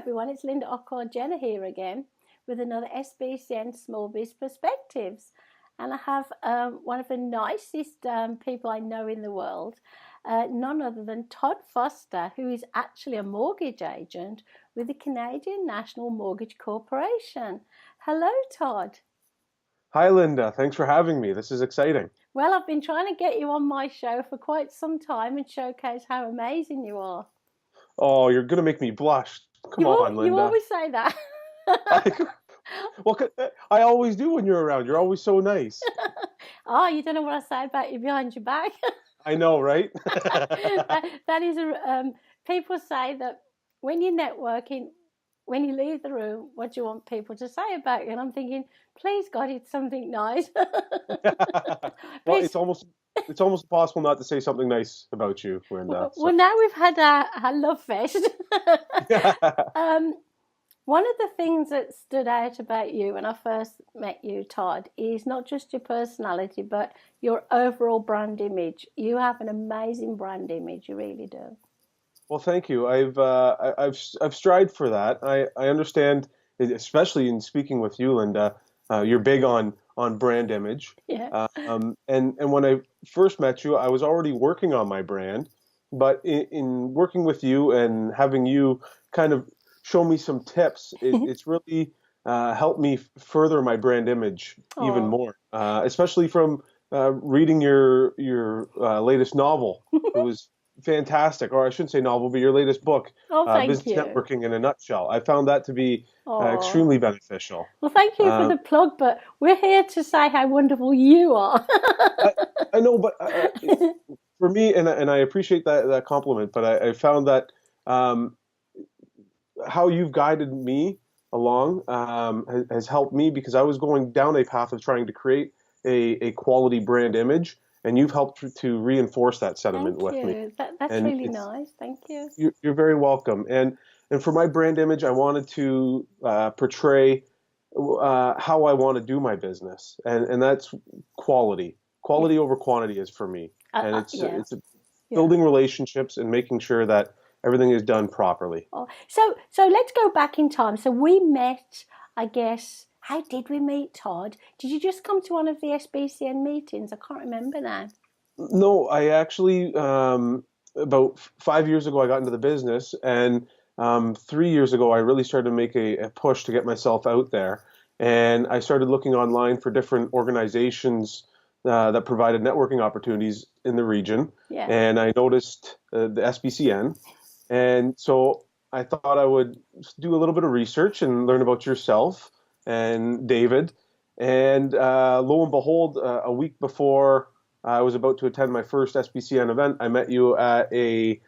everyone, it's Linda Ockwell-Jenner here again with another SBCN Small Biz Perspectives. And I have one of the nicest people I know in the world, none other than Todd Foster, who is actually a mortgage agent with the Canadian National Mortgage Corporation. Hello, Todd. Hi, Linda. Thanks for having me. This is exciting. Well, I've been trying to get you on my show for quite some time and showcase how amazing you are. Oh, you're gonna make me blush. Come on, You Linda. always say that. I, well, I always do when you're around. You're always so nice. Oh, you don't know what I say about you behind your back. I know, right? that is people say that when you're networking, when you leave the room, what do you want people to say about you? And I'm thinking, please God, it's something nice. Well, Please. it's almost impossible not to say something nice about you, Linda. So, Well, now we've had our love fest. um, One of the things that stood out about you when I first met you, Todd, is not just your personality, but your overall brand image. You have an amazing brand image, you really do. well, thank you. I've strived for that. I understand, especially in speaking with you, Linda. You're big on brand image. Yeah. And when I first met you, I was already working on my brand, but in working with you and having you kind of show me some tips, it's really helped me further my brand image even Oh, more, especially from reading your latest novel. It was fantastic, or I shouldn't say novel, but your latest book, oh, thank Business you. Networking in a Nutshell. I found that to be Oh, extremely beneficial. well, thank you for Uh, the plug, but we're here to say how wonderful you are. I, I know, but for me, and I appreciate that compliment, but I found that um, how you've guided me along has helped me because I was going down a path of trying to create a quality brand image, and you've helped to reinforce that sentiment Thank with me. you. That's And really it's nice. Thank you. you're very welcome. And for my brand image, I wanted to portray how I want to do my business, and that's quality. Yeah. Quality over quantity is for me, and it's Yeah. it's Yeah. building relationships and making sure that everything is done properly. Oh, so let's go back in time. So we met, I guess. How did we meet, Todd? Did you just come to one of the SBCN meetings? I can't remember now. No, I actually about 5 years ago I got into the business, and 3 years ago I really started to make a push to get myself out there, and I started looking online for different organizations that provided networking opportunities in the region, Yeah. and I noticed the SBCN, and so I thought I would do a little bit of research and learn about yourself and David, and lo and behold, a week before I was about to attend my first SBCN event, I met you at a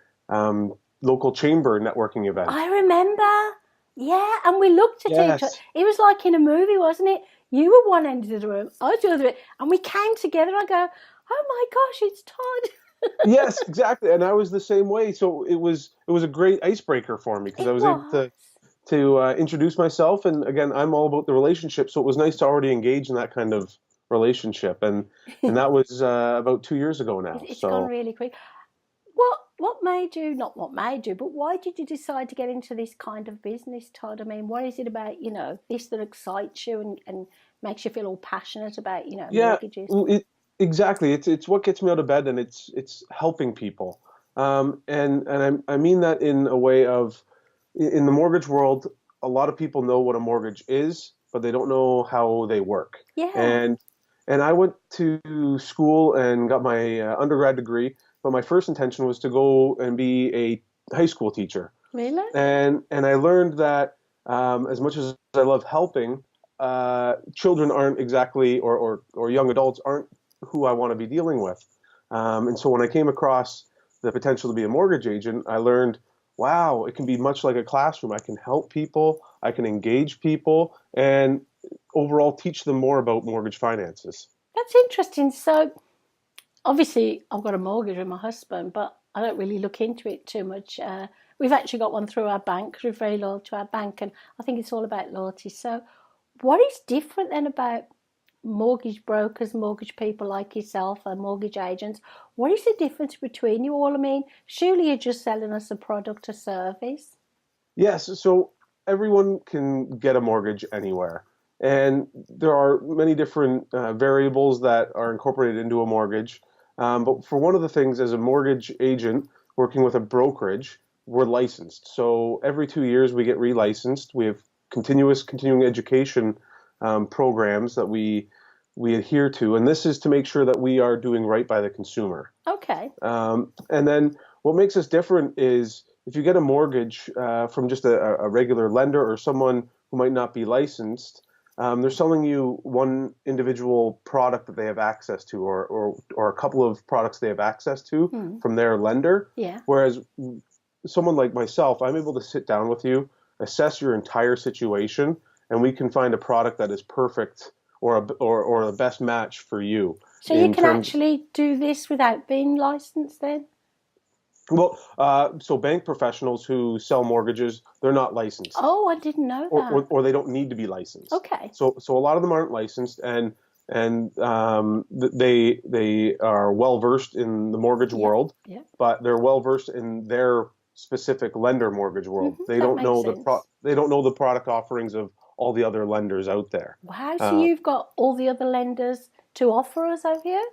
local chamber networking event. I remember. Yeah, and we looked at each other. Yes. It was like in a movie, wasn't it? You were one end of the room, I was the other end, and we came together. I go, oh my gosh, it's Todd. Yes, exactly. And I was the same way. So it was a great icebreaker for me because I It was able was. to introduce myself. And again, I'm all about the relationship, so it was nice to already engage in that kind of relationship. And that was about 2 years ago now. It's gone So really quick. What made you, not what made you, but why did you decide to get into this kind of business, Todd? I mean, what is it about, this that excites you and makes you feel all passionate about, yeah, mortgages? exactly. It's what gets me out of bed, and it's helping people. And I mean that in a way of in the mortgage world, a lot of people know what a mortgage is, but they don't know how they work. Yeah. And and I went to school and got my undergrad degree, but my first intention was to go and be a high school teacher. Really? And I learned that as much as I love helping, children aren't exactly or young adults aren't who I want to be dealing with. And so when I came across the potential to be a mortgage agent, I learned, wow, it can be much like a classroom. I can help people, I can engage people, and overall teach them more about mortgage finances. That's interesting. So obviously, I've got a mortgage with my husband, but I don't really look into it too much. We've actually got one through our bank. We're very loyal to our bank, and I think it's all about loyalty. So, what is different then about mortgage brokers, mortgage people like yourself, and mortgage agents? What is the difference between you all? I mean, surely you're just selling us a product or service. Yes, so everyone can get a mortgage anywhere. And there are many different variables that are incorporated into a mortgage. But for one of the things, as a mortgage agent working with a brokerage, we're licensed. So every 2 years we get relicensed. We have continuing education programs that we adhere to, and this is to make sure that we are doing right by the consumer. Okay. And then what makes us different is if you get a mortgage from just a regular lender or someone who might not be licensed, they're selling you one individual product that they have access to, or a couple of products they have access to from their lender. Yeah. Whereas someone like myself, I'm able to sit down with you, assess your entire situation, and we can find a product that is perfect or the best match for you. So you can actually do this without being licensed then? Well, so bank professionals who sell mortgages, they're not licensed. Oh, I didn't know that. Or they don't need to be licensed. Okay. So a lot of them aren't licensed, and they are well versed in the mortgage world, but they're well versed in their specific lender mortgage world. They don't know they don't know the product offerings of all the other lenders out there. Wow, so you've got all the other lenders to offer us over here?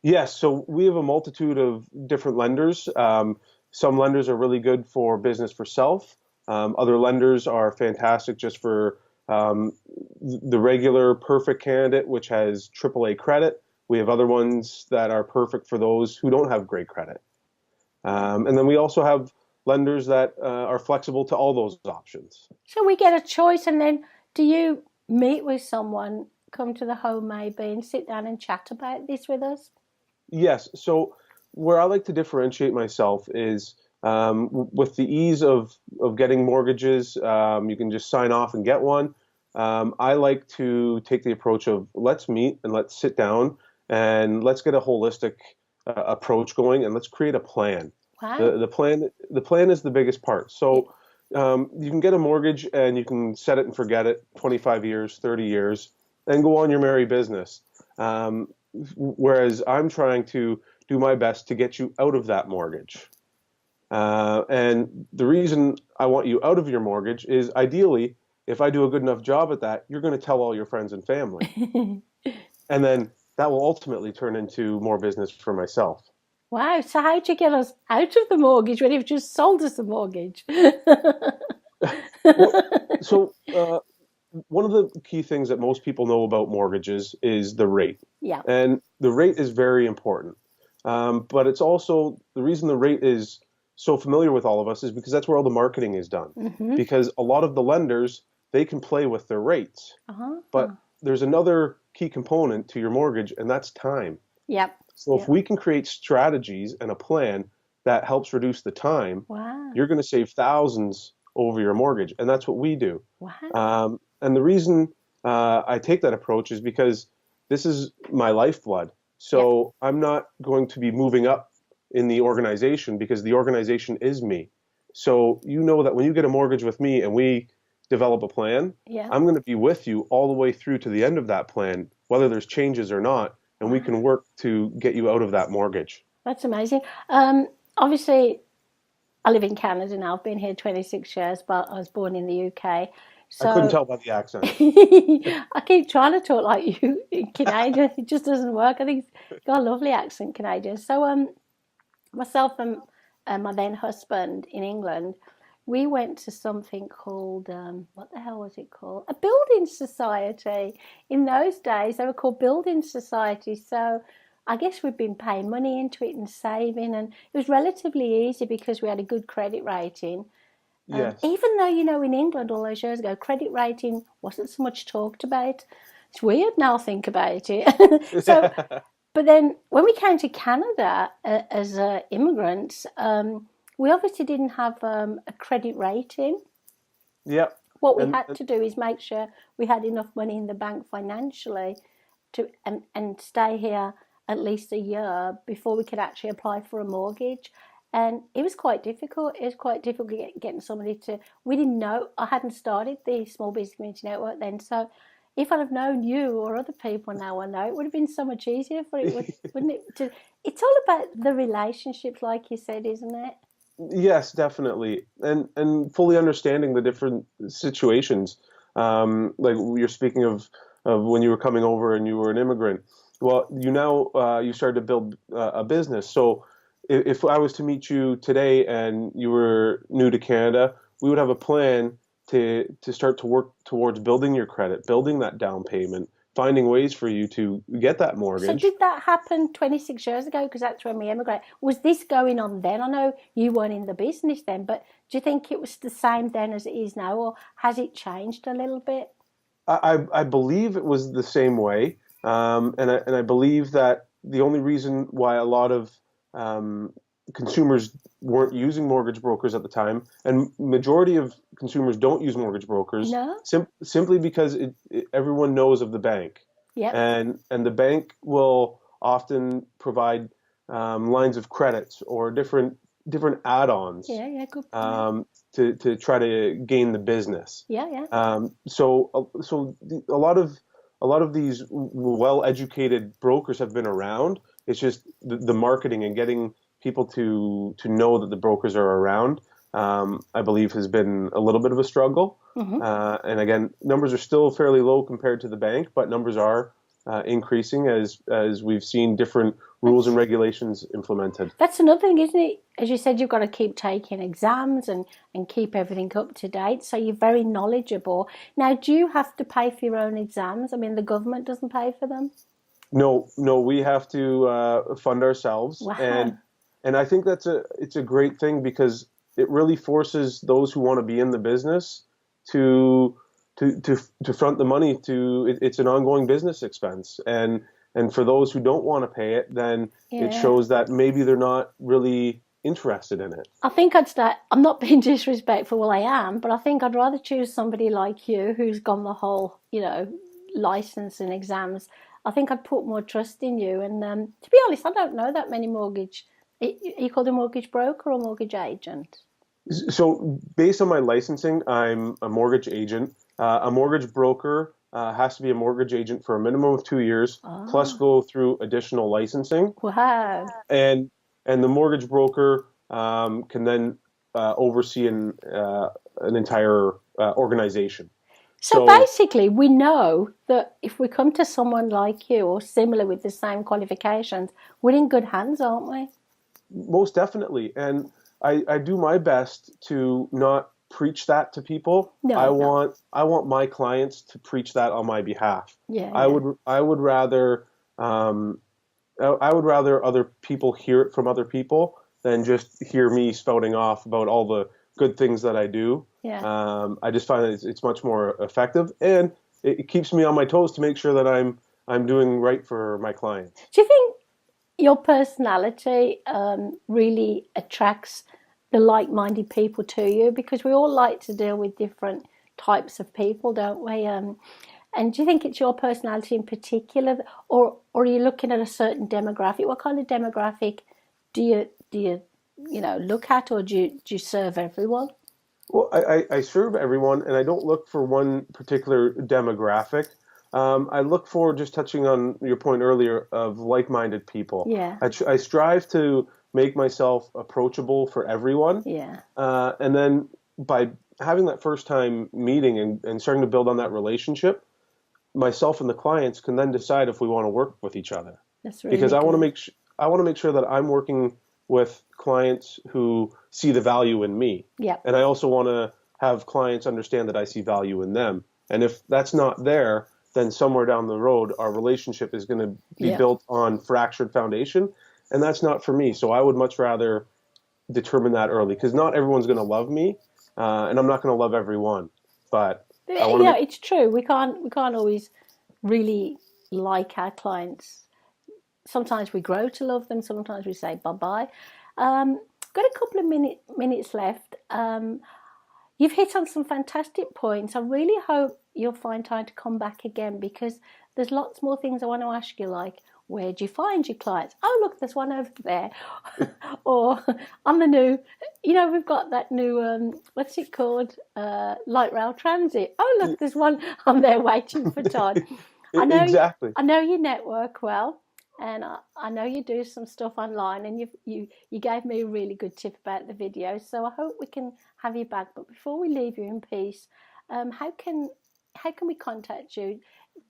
Yes, so we have a multitude of different lenders. Some lenders are really good for business for self. Other lenders are fantastic just for the regular perfect candidate, which has AAA credit. We have other ones that are perfect for those who don't have great credit. And then we also have lenders that are flexible to all those options. So we get a choice, and then do you meet with someone, come to the home maybe, and sit down and chat about this with us? Yes. So where I like to differentiate myself is with the ease of getting mortgages, you can just sign off and get one. I like to take the approach of let's meet and let's sit down and let's get a holistic approach going, and let's create a plan. Wow. The plan is the biggest part. So you can get a mortgage and you can set it and forget it 25 years, 30 years, and go on your merry business. Whereas I'm trying to do my best to get you out of that mortgage. And the reason I want you out of your mortgage is ideally, if I do a good enough job at that, you're going to tell all your friends and family. And then that will ultimately turn into more business for myself. Wow. So how'd you get us out of the mortgage when you've just sold us a mortgage? So one of the key things that most people know about mortgages is the rate. Yeah. And the rate is very important. But it's also the reason the rate is so familiar with all of us is because that's where all the marketing is done. Mm-hmm. Because a lot of the lenders, they can play with their rates. But there's another key component to your mortgage, and that's time. Yep. So if we can create strategies and a plan that helps reduce the time, you're going to save thousands over your mortgage. And that's what we do. Wow. And the reason I take that approach is because this is my lifeblood. So I'm not going to be moving up in the organization because the organization is me. So you know that when you get a mortgage with me and we develop a plan, I'm going to be with you all the way through to the end of that plan, whether there's changes or not, and we can work to get you out of that mortgage. That's amazing. Obviously, I live in Canada now. I've been here 26 years, but I was born in the UK. So, I couldn't tell by the accent. I keep trying to talk like you in Canadian. It just doesn't work. I think you've got a lovely accent, Canadian. So myself and my then husband in England, we went to something called, what the hell was it called? A building society. In those days, they were called building societies. So I guess we'd been paying money into it and saving. And it was relatively easy because we had a good credit rating. Yes. Even though, in England all those years ago, credit rating wasn't so much talked about. It's weird now I think about it. So, but then when we came to Canada as immigrants, we obviously didn't have a credit rating. Yep. What we had to do is make sure we had enough money in the bank financially to and stay here at least a year before we could actually apply for a mortgage. And it was quite difficult. It was quite difficult getting somebody to... We didn't know. I hadn't started the Small Business Community Network then. So if I'd have known you or other people now I know, it would have been so much easier for it, wouldn't it? It's all about the relationships, like you said, isn't it? Yes, definitely, and fully understanding the different situations. Like you're speaking of when you were coming over and you were an immigrant. Well, you started to build a business. So if I was to meet you today and you were new to Canada, we would have a plan to start to work towards building your credit, building that down payment, finding ways for you to get that So mortgage. did that happen 26 years ago? Because that's when we emigrated. Was this going on then? I know you weren't in the business then, but do you think it was the same then as it is now, or has it changed a little bit? I believe it was the same way, and I believe that the only reason why a lot of um, consumers weren't using mortgage brokers at the time, and majority of consumers don't use mortgage brokers, No? simply because everyone knows of the bank, Yep. and the bank will often provide lines of credits or different add-ons Yeah, yeah, good point. um, to try to gain the business. Yeah, yeah. A lot of these well-educated brokers have been around. It's just the marketing and getting people to know that the brokers are around. I believe has been a little bit of a struggle. Hmm. And again, numbers are still fairly low compared to the bank, but numbers are increasing as we've seen different rules and regulations implemented. That's another thing, isn't it? As you said, you've got to keep taking exams and keep everything up to date. So you're very knowledgeable. Now, do you have to pay for your own exams? I mean, the government doesn't pay for them. No, no, we have to fund ourselves, Wow. and I think it's a great thing because it really forces those who want to be in the business to to front the money. It's an ongoing business expense, and for those who don't want to pay it, then it Yeah. shows that maybe they're not really interested in it. I think I'd start. I'm not being disrespectful, well, I am, but I think I'd rather choose somebody like you who's gone the whole, license and exams. I think I'd put more trust in you. And to be honest, I don't know that many mortgage. You called a mortgage broker or mortgage agent? So, based on my licensing, I'm a mortgage agent. A mortgage broker has to be a mortgage agent for a minimum of 2 years, plus Oh, go through additional licensing. wow. And the mortgage broker can then oversee an entire organization. So So, basically, we know that if we come to someone like you or similar with the same qualifications, we're in good hands, aren't we? most definitely. And I do my best to not preach that to people. I No, no. want I want my clients to preach that on my behalf. Yeah, I yeah. would I would rather um, I would rather other people hear it from other people than just hear me spouting off about all the good things that I do. Yeah. I just find that it's much more effective, and it keeps me on my toes to make sure that I'm doing right for my clients. Do you think your personality really attracts the like-minded people to you? Because we all like to deal with different types of people, don't we? And do you think it's your personality in particular, or are you looking at a certain demographic? What kind of demographic do you look at, or do you serve everyone? Well, I serve everyone, and I don't look for one particular demographic. I look for, just touching on your point earlier, of like-minded people. Yeah, I strive to make myself approachable for everyone, yeah. and then by having that first-time meeting and starting to build on that relationship, myself and the clients can then decide if we want to work with each other. That's Because really good. I want to make sure that I'm working with clients who see the value in me, Yeah, and I also want to have clients understand that I see value in them. And if that's not there, then somewhere down the road, our relationship is going to be yeah. built on fractured foundation, and that's not for me. So I would much rather determine that early because not everyone's going to love me, and I'm not going to love everyone. But I want to Yeah, make it's true. We can't always really like our clients. Sometimes we grow to love them. Sometimes we say bye bye. Got a couple of minutes left. You've hit on some fantastic points. I really hope you'll find time to come back again because there's lots more things I want to ask you, like where do you find your clients? Oh, look, there's one over there. Or on the new, we've got that new, what's it called? Light rail transit. Oh, look, there's one on there waiting for Todd. I know, exactly. I know your network well. And I know you do some stuff online, and you gave me a really good tip about the videos. So I hope we can have you back. But before we leave you in peace, how can we contact you?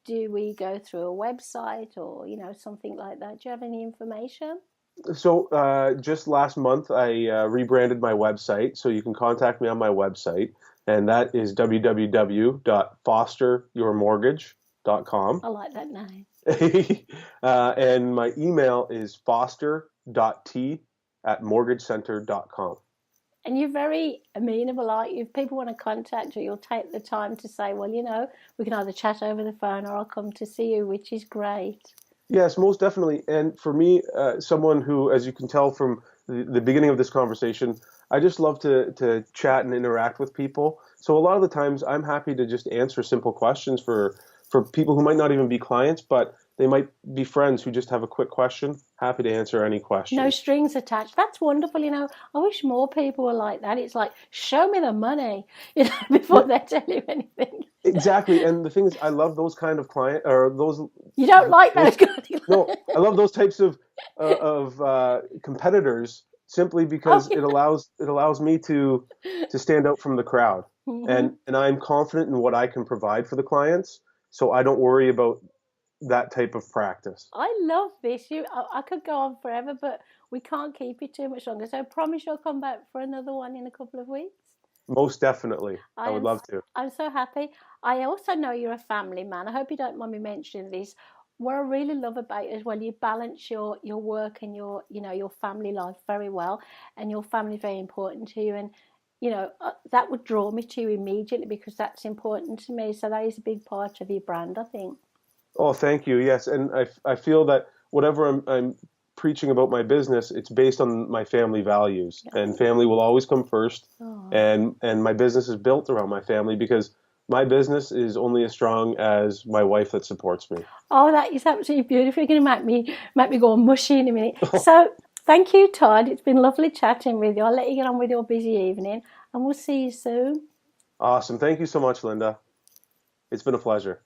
Do we go through a website or something like that? Do you have any information? So just last month, I rebranded my website, so you can contact me on my website, and that is www.fosteryourmortgage.com. I like that name. And my email is foster.t@mortgagecenter.com. And you're very amenable, aren't you? If people want to contact you, you'll take the time to say, well, we can either chat over the phone or I'll come to see you, which is great. Yes, most definitely. And for me, someone who, as you can tell from the beginning of this conversation, I just love to chat and interact with people. So a lot of the times I'm happy to just answer simple questions for people who might not even be clients, but they might be friends who just have a quick question. Happy to answer any question. No strings attached. That's wonderful. I wish more people were like that. It's like, show me the money, before they tell you anything. Exactly. And the thing is, I love those kind of client or those. You don't like those kind of. No, I love those types of competitors simply because it allows me to stand out from the crowd, and I'm confident in what I can provide for the clients, so I don't worry about that type of practice. I love this. I could go on forever, but we can't keep you too much longer. So I promise you'll come back for another one in a couple of weeks. Most definitely. I would love to. I'm so happy. I also know you're a family man. I hope you don't mind me mentioning this. What I really love about you is when you balance your work and your family life very well, and your family is very important to you, and that would draw me to you immediately because that's important to me. So that is a big part of your brand, I think. Oh, thank you. Yes, and I feel that whatever I'm preaching about my business, it's based on my family values, and family will always come first. Oh. And my business is built around my family because my business is only as strong as my wife that supports me. Oh, that is absolutely beautiful. You're going to make me go mushy in a minute. So thank you, Todd. It's been lovely chatting with you. I'll let you get on with your busy evening, and we'll see you soon. Awesome. Thank you so much, Linda. It's been a pleasure.